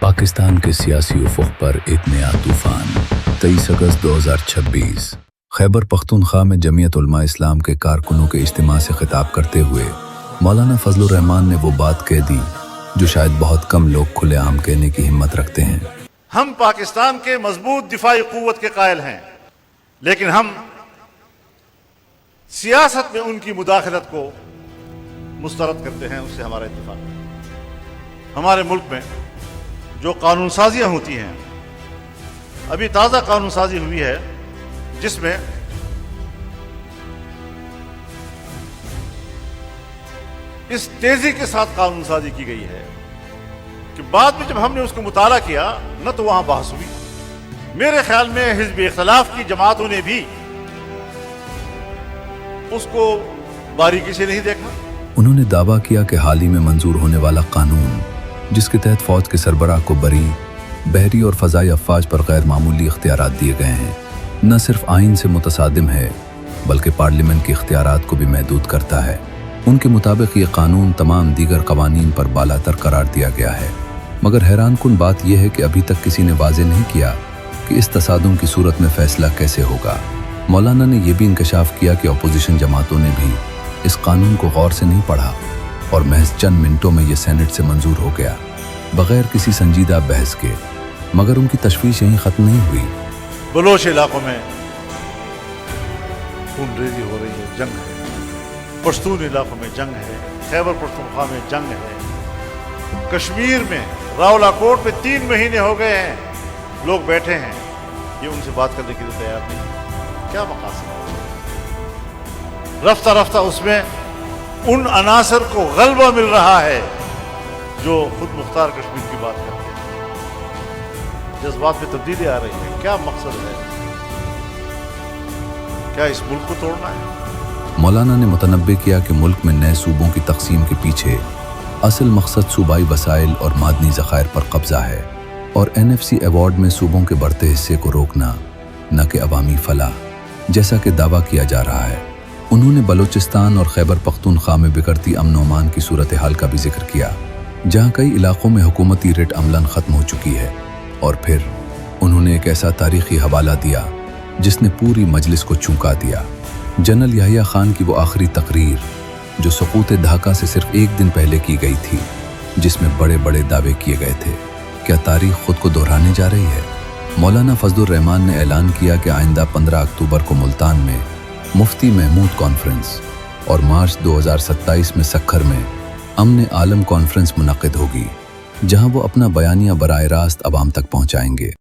पाकिस्तान के सियासी उफुक पर एक नया तूफान। 23 अगस्त 2026 खैबर पख्तूनख्वा में जमीयत उलमा इस्लाम के कारकुनों के इज्तिमा से खिताब करते हुए मौलाना फजलुर रहमान ने वो बात कह दी जो शायद बहुत कम लोग खुलेआम कहने की हिम्मत रखते हैं। हम पाकिस्तान के मजबूत दिफाई कुव्वत के कायल हैं, लेकिन हम सियासत में उनकी मुदाखलत को मुस्तरद करते हैं। उससे हमारा इत्तेफाक है। हमारे मुल्क में जो कानून साजियाँ होती हैं, अभी ताज़ा कानून साजी हुई है जिसमें इस तेजी के साथ कानून साजी की गई है कि बाद में जब हमने उसको मुताला किया न तो वहां बहस हुई। मेरे ख्याल में हिज़्ब इख्तिलाफ की जमातों ने भी उसको बारीकी से नहीं देखा। उन्होंने दावा किया कि हाल ही में मंजूर होने वाला कानून जिसके तहत फौज के सरबराह को बरी, बहरी और फ़ज़ाई अफ़वाज पर गैर मामूली इख्तियारात दिए गए हैं, न सिर्फ आइन से मुतसादिम है बल्कि पार्लियामेंट के इख्तियारात को भी महदूद करता है। उनके मुताबिक ये कानून तमाम दीगर कवानीन पर बालातर करार दिया गया है। मगर हैरानकुन बात यह है कि अभी तक किसी ने वाज़ेह नहीं किया कि इस तसादुम की सूरत में फ़ैसला कैसे होगा। मौलाना ने यह भी इंकशाफ किया कि अपोजिशन जमातों ने भी इस कानून को गौर से नहीं पढ़ा और महज चंद मिनटों में ये सेनेट से मंजूर हो गया बगैर किसी संजीदा बहस के। मगर उनकी तशवीश यहीं ख़त्म नहीं हुई। बलोच इलाकों में खूनरेज़ी हो रही है, जंग है। पश्तून इलाकों में जंग है, खैबर पख्तूनख्वा में जंग है। कश्मीर में रावलाकोट में 3 महीने हो गए हैं लोग बैठे हैं, ये उनसे बात करने के लिए तैयार नहीं। क्या मकासद है? रफ्ता रफ्ता उसमें उन अनासर को गलबा मिल रहा है जो खुद मुख्तार कश्मीर की बात करते हैं। जज्बात में तब्दीली आ रही है। क्या मकसद है? क्या इस मुल्क को तोड़ना है? मौलाना ने मुतनब्बे किया कि मुल्क में नए सूबों की तकसीम के पीछे असल मकसद सूबाई वसाइल और मादनी ज़खायर पर कब्जा है और NFC अवार्ड में सूबों के बढ़ते हिस्से को रोकना, न कि अवामी फलाह जैसा कि दावा किया जा रहा है। उन्होंने बलूचिस्तान और खैबर पख्तूनख्वा में बिगड़ती अमन व अमान की सूरत हाल का भी जिक्र किया, जहाँ कई इलाकों में हुकूमती रिट अमलन ख़त्म हो चुकी है। और फिर उन्होंने एक ऐसा तारीख़ी हवाला दिया जिसने पूरी मजलिस को चौंका दिया। जनरल याहिया खान की वो आखिरी तकरीर जो सुकूत ढाका से सिर्फ एक दिन पहले की गई थी, जिसमें बड़े बड़े दावे किए गए थे। क्या तारीख खुद को दोहराने जा रही है? मौलाना फजलुर रहमान ने ऐलान किया कि आइंदा 15 अक्टूबर को मुल्तान में मुफ्ती महमूद कॉन्फ्रेंस और मार्च 2027 में सक्खर में अमन आलम कॉन्फ्रेंस मुनक़िद होगी, जहां वो अपना बयानिया बराह रास्त अवाम तक पहुंचाएंगे।